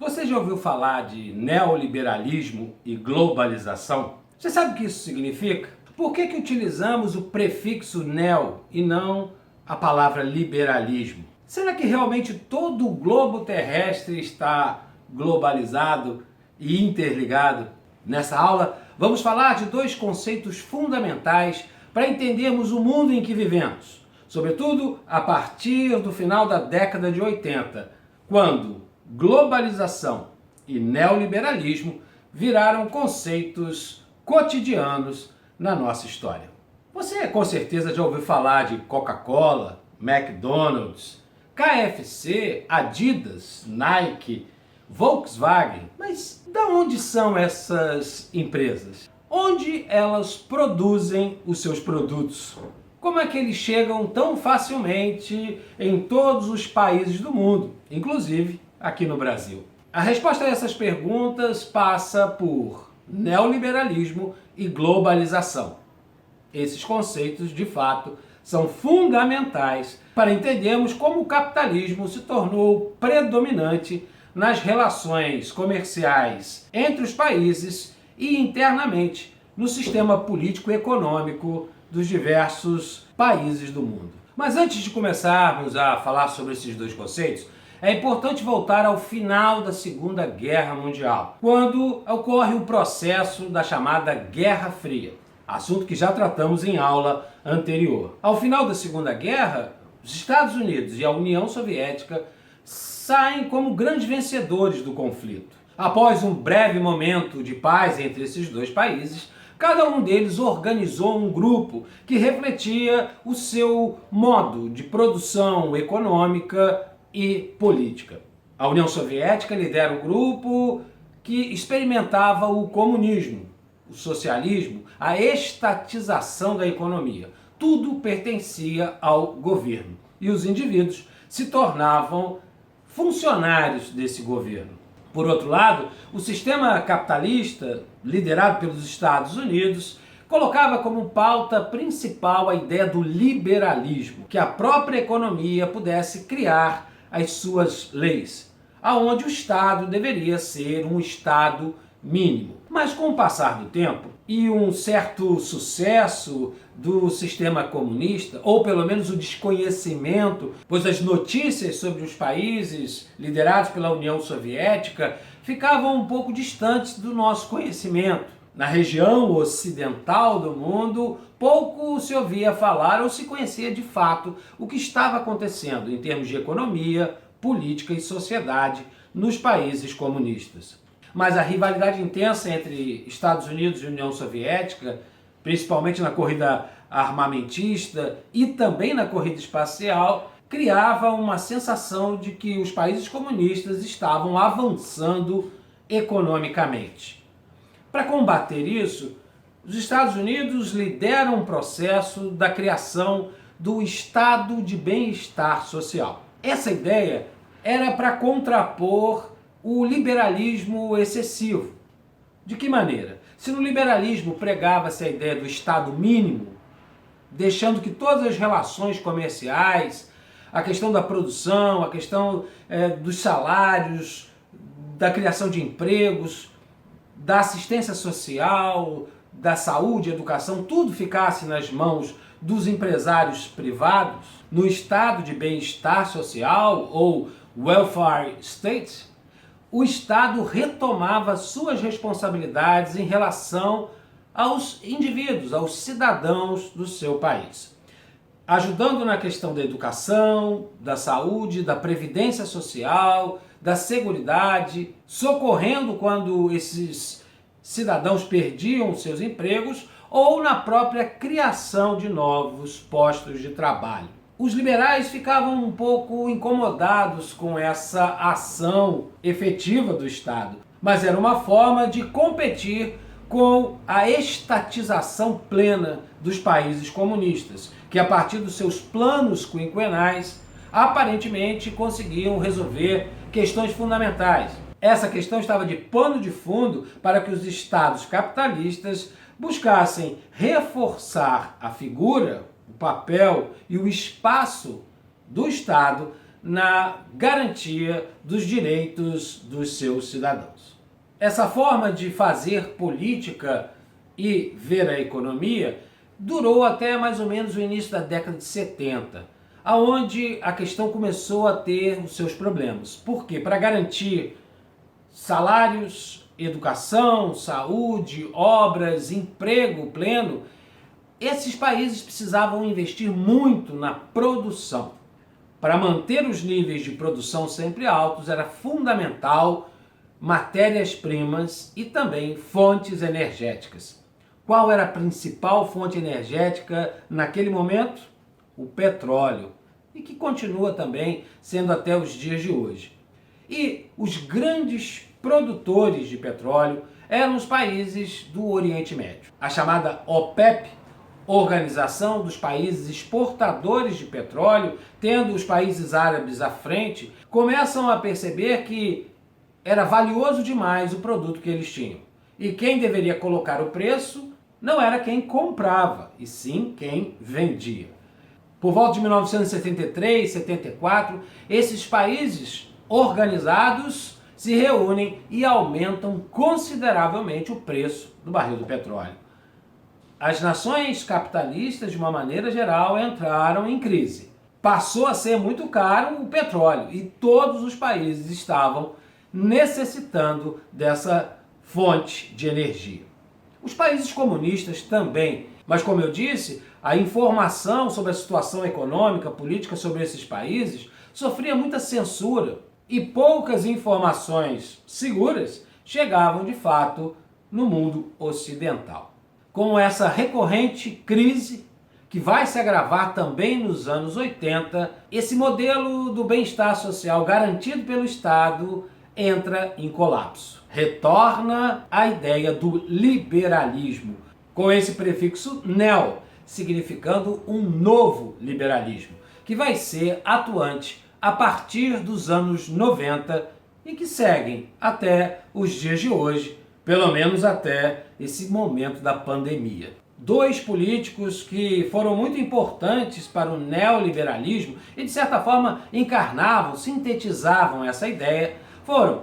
Você já ouviu falar de neoliberalismo e globalização? Você sabe o que isso significa? Por que utilizamos o prefixo neo e não a palavra liberalismo? Será que realmente todo o globo terrestre está globalizado e interligado? Nessa aula, vamos falar de dois conceitos fundamentais para entendermos o mundo em que vivemos, sobretudo a partir do final da década de 80, quando globalização e neoliberalismo viraram conceitos cotidianos na nossa história. Você com certeza já ouviu falar de Coca-Cola, McDonald's, KFC, Adidas, Nike, Volkswagen. Mas de onde são essas empresas? Onde elas produzem os seus produtos? Como é que eles chegam tão facilmente em todos os países do mundo, inclusive aqui no Brasil? A resposta a essas perguntas passa por neoliberalismo e globalização. Esses conceitos, de fato, são fundamentais para entendermos como o capitalismo se tornou predominante nas relações comerciais entre os países e internamente no sistema político-econômico dos diversos países do mundo. Mas antes de começarmos a falar sobre esses dois conceitos, é importante voltar ao final da Segunda Guerra Mundial, quando ocorre o processo da chamada Guerra Fria, assunto que já tratamos em aula anterior. Ao final da Segunda Guerra, os Estados Unidos e a União Soviética saem como grandes vencedores do conflito. Após um breve momento de paz entre esses dois países, cada um deles organizou um grupo que refletia o seu modo de produção econômica e política. A União Soviética lidera um grupo que experimentava o comunismo, o socialismo, a estatização da economia. Tudo pertencia ao governo e os indivíduos se tornavam funcionários desse governo. Por outro lado, o sistema capitalista, liderado pelos Estados Unidos, colocava como pauta principal a ideia do liberalismo, que a própria economia pudesse criar as suas leis, aonde o Estado deveria ser um Estado mínimo. Mas com o passar do tempo e um certo sucesso do sistema comunista, ou pelo menos o desconhecimento, pois as notícias sobre os países liderados pela União Soviética ficavam um pouco distantes do nosso conhecimento. Na região ocidental do mundo, pouco se ouvia falar ou se conhecia de fato o que estava acontecendo em termos de economia, política e sociedade nos países comunistas. Mas a rivalidade intensa entre Estados Unidos e União Soviética, principalmente na corrida armamentista e também na corrida espacial, criava uma sensação de que os países comunistas estavam avançando economicamente. Para combater isso, os Estados Unidos lideram um processo da criação do Estado de Bem-Estar Social. Essa ideia era para contrapor o liberalismo excessivo. De que maneira? Se no liberalismo pregava-se a ideia do Estado mínimo, deixando que todas as relações comerciais, a questão da produção, a questão dos salários, da criação de empregos, da assistência social, da saúde, educação, tudo ficasse nas mãos dos empresários privados, no estado de bem-estar social ou welfare state, o Estado retomava suas responsabilidades em relação aos indivíduos, aos cidadãos do seu país, ajudando na questão da educação, da saúde, da previdência social, da seguridade, socorrendo quando esses cidadãos perdiam seus empregos ou na própria criação de novos postos de trabalho. Os liberais ficavam um pouco incomodados com essa ação efetiva do Estado, mas era uma forma de competir com a estatização plena dos países comunistas, que a partir dos seus planos quinquenais aparentemente conseguiam resolver questões fundamentais. Essa questão estava de pano de fundo para que os estados capitalistas buscassem reforçar a figura, o papel e o espaço do Estado na garantia dos direitos dos seus cidadãos. Essa forma de fazer política e ver a economia durou até mais ou menos o início da década de 70, aonde a questão começou a ter os seus problemas. Por quê? Para garantir salários, educação, saúde, obras, emprego pleno, esses países precisavam investir muito na produção. Para manter os níveis de produção sempre altos, era fundamental matérias-primas e também fontes energéticas. Qual era a principal fonte energética naquele momento? O petróleo, e que continua também sendo até os dias de hoje. E os grandes produtores de petróleo eram os países do Oriente Médio. A chamada OPEP, Organização dos Países Exportadores de Petróleo, tendo os países árabes à frente, começam a perceber que era valioso demais o produto que eles tinham. E quem deveria colocar o preço não era quem comprava, e sim quem vendia. Por volta de 1973, 74, esses países organizados se reúnem e aumentam consideravelmente o preço do barril do petróleo. As nações capitalistas, de uma maneira geral, entraram em crise. Passou a ser muito caro o petróleo e todos os países estavam necessitando dessa fonte de energia. Os países comunistas também, mas como eu disse, a informação sobre a situação econômica, política sobre esses países sofria muita censura e poucas informações seguras chegavam de fato no mundo ocidental. Com essa recorrente crise, que vai se agravar também nos anos 80, esse modelo do bem-estar social garantido pelo Estado entra em colapso. Retorna a ideia do liberalismo, com esse prefixo neo, significando um novo liberalismo, que vai ser atuante a partir dos anos 90 e que seguem até os dias de hoje, pelo menos até esse momento da pandemia. Dois políticos que foram muito importantes para o neoliberalismo e, de certa forma, encarnavam, sintetizavam essa ideia, foram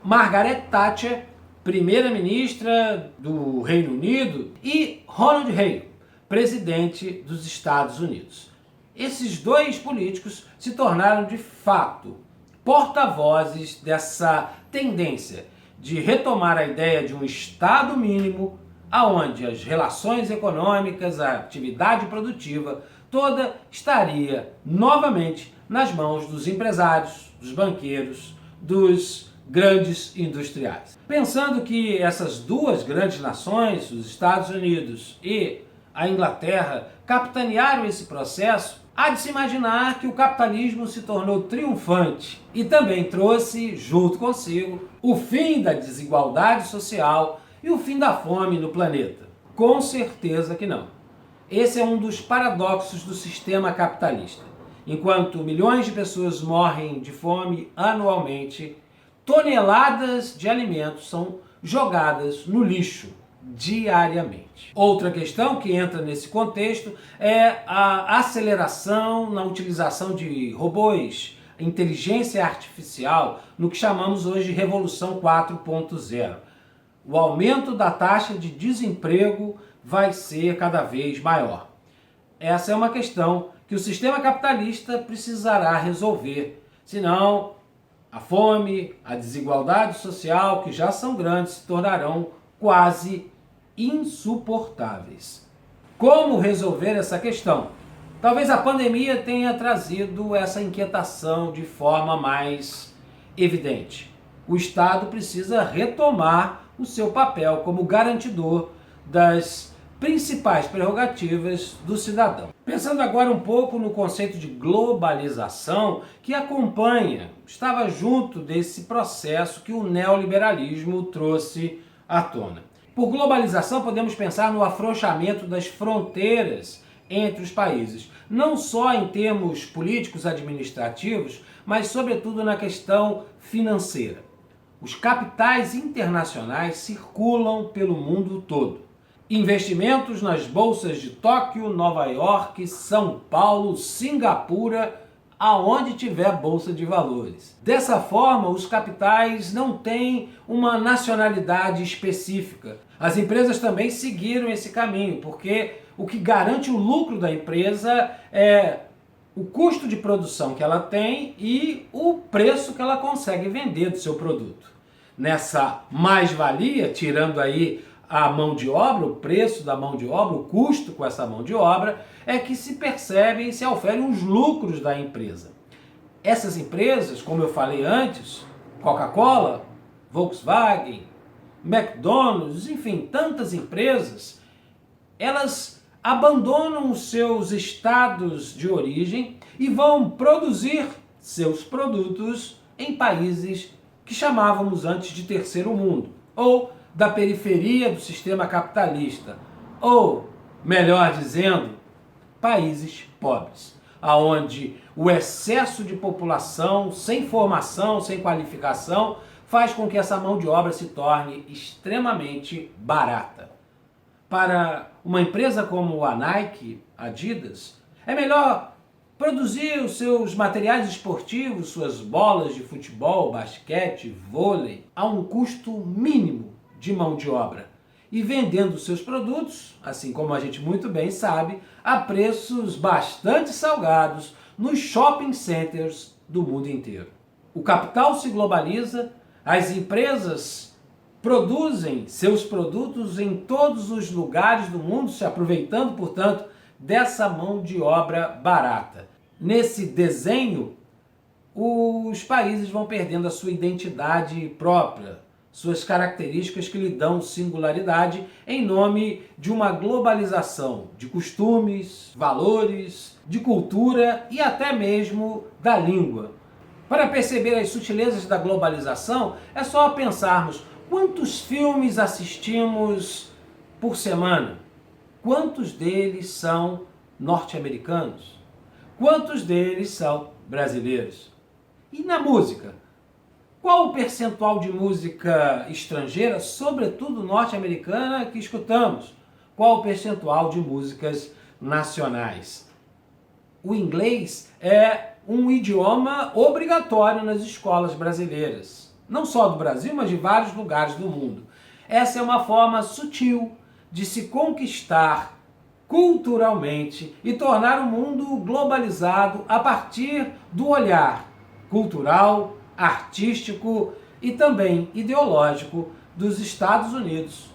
Margaret Thatcher, primeira-ministra do Reino Unido, e Ronald Reagan, presidente dos Estados Unidos. Esses dois políticos se tornaram, de fato, porta-vozes dessa tendência de retomar a ideia de um Estado mínimo, aonde as relações econômicas, a atividade produtiva, toda estaria novamente nas mãos dos empresários, dos banqueiros, dos grandes industriais. Pensando que essas duas grandes nações, os Estados Unidos e a Inglaterra, capitanearam esse processo, há de se imaginar que o capitalismo se tornou triunfante e também trouxe, junto consigo, o fim da desigualdade social e o fim da fome no planeta. Com certeza que não. Esse é um dos paradoxos do sistema capitalista. Enquanto milhões de pessoas morrem de fome anualmente, toneladas de alimentos são jogadas no lixo diariamente. Outra questão que entra nesse contexto é a aceleração na utilização de robôs, inteligência artificial, no que chamamos hoje de Revolução 4.0. O aumento da taxa de desemprego vai ser cada vez maior. Essa é uma questão que o sistema capitalista precisará resolver, senão a fome, a desigualdade social, que já são grandes, se tornarão quase insuportáveis. Como resolver essa questão? Talvez a pandemia tenha trazido essa inquietação de forma mais evidente. O Estado precisa retomar o seu papel como garantidor das principais prerrogativas do cidadão. Pensando agora um pouco no conceito de globalização que acompanha, estava junto desse processo que o neoliberalismo trouxe à tona. Por globalização podemos pensar no afrouxamento das fronteiras entre os países, não só em termos políticos administrativos, mas sobretudo na questão financeira. Os capitais internacionais circulam pelo mundo todo. Investimentos nas bolsas de Tóquio, Nova York, São Paulo, Singapura, aonde tiver bolsa de valores. Dessa forma, os capitais não têm uma nacionalidade específica. As empresas também seguiram esse caminho, porque o que garante o lucro da empresa é o custo de produção que ela tem e o preço que ela consegue vender do seu produto. Nessa mais-valia, tirando aí a mão de obra, o preço da mão de obra, o custo com essa mão de obra, é que se percebem e se oferem os lucros da empresa. Essas empresas, como eu falei antes, Coca-Cola, Volkswagen, McDonald's, enfim, tantas empresas, elas abandonam os seus estados de origem e vão produzir seus produtos em países que chamávamos antes de terceiro mundo, ou da periferia do sistema capitalista, ou, melhor dizendo, países pobres, aonde o excesso de população sem formação, sem qualificação, faz com que essa mão de obra se torne extremamente barata. Para uma empresa como a Nike, Adidas, é melhor produzir os seus materiais esportivos, suas bolas de futebol, basquete, vôlei, a um custo mínimo de mão de obra e vendendo seus produtos, assim como a gente muito bem sabe, a preços bastante salgados nos shopping centers do mundo inteiro. O capital se globaliza, as empresas produzem seus produtos em todos os lugares do mundo, se aproveitando, portanto, dessa mão de obra barata. Nesse desenho, os países vão perdendo a sua identidade própria, suas características que lhe dão singularidade em nome de uma globalização de costumes, valores, de cultura e até mesmo da língua. Para perceber as sutilezas da globalização, é só pensarmos quantos filmes assistimos por semana, quantos deles são norte-americanos, quantos deles são brasileiros. E na música? Qual o percentual de música estrangeira, sobretudo norte-americana, que escutamos? Qual o percentual de músicas nacionais? O inglês é um idioma obrigatório nas escolas brasileiras. Não só do Brasil, mas de vários lugares do mundo. Essa é uma forma sutil de se conquistar culturalmente e tornar o mundo globalizado a partir do olhar cultural, artístico e também ideológico dos Estados Unidos,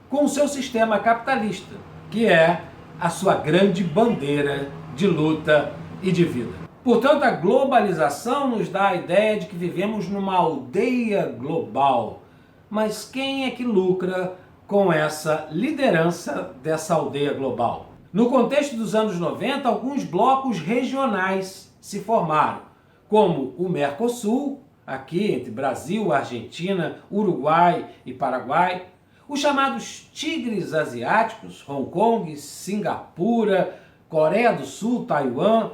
com o seu sistema capitalista, que é a sua grande bandeira de luta e de vida. Portanto, a globalização nos dá a ideia de que vivemos numa aldeia global. Mas quem é que lucra com essa liderança dessa aldeia global? No contexto dos anos 90, alguns blocos regionais se formaram, como o Mercosul, aqui entre Brasil, Argentina, Uruguai e Paraguai, os chamados tigres asiáticos, Hong Kong, Singapura, Coreia do Sul, Taiwan,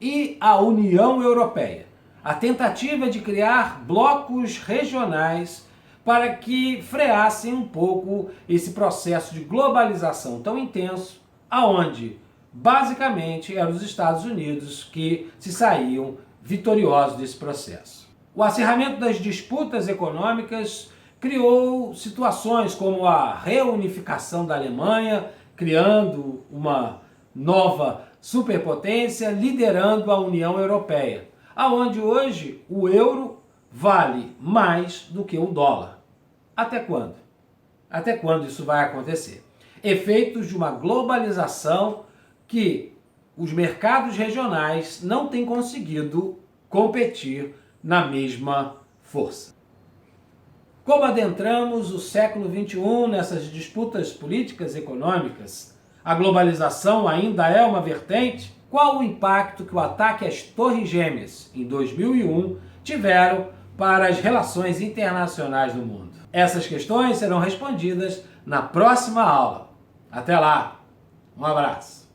e a União Europeia. A tentativa de criar blocos regionais para que freassem um pouco esse processo de globalização tão intenso, aonde basicamente eram os Estados Unidos que se saíam vitoriosos desse processo. O acirramento das disputas econômicas criou situações como a reunificação da Alemanha, criando uma nova superpotência, liderando a União Europeia, aonde hoje o euro vale mais do que o dólar. Até quando? Até quando isso vai acontecer? Efeitos de uma globalização que os mercados regionais não têm conseguido competir na mesma força. Como adentramos o século XXI nessas disputas políticas e econômicas, a globalização ainda é uma vertente? Qual o impacto que o ataque às Torres Gêmeas em 2001 tiveram para as relações internacionais do mundo? Essas questões serão respondidas na próxima aula. Até lá, um abraço!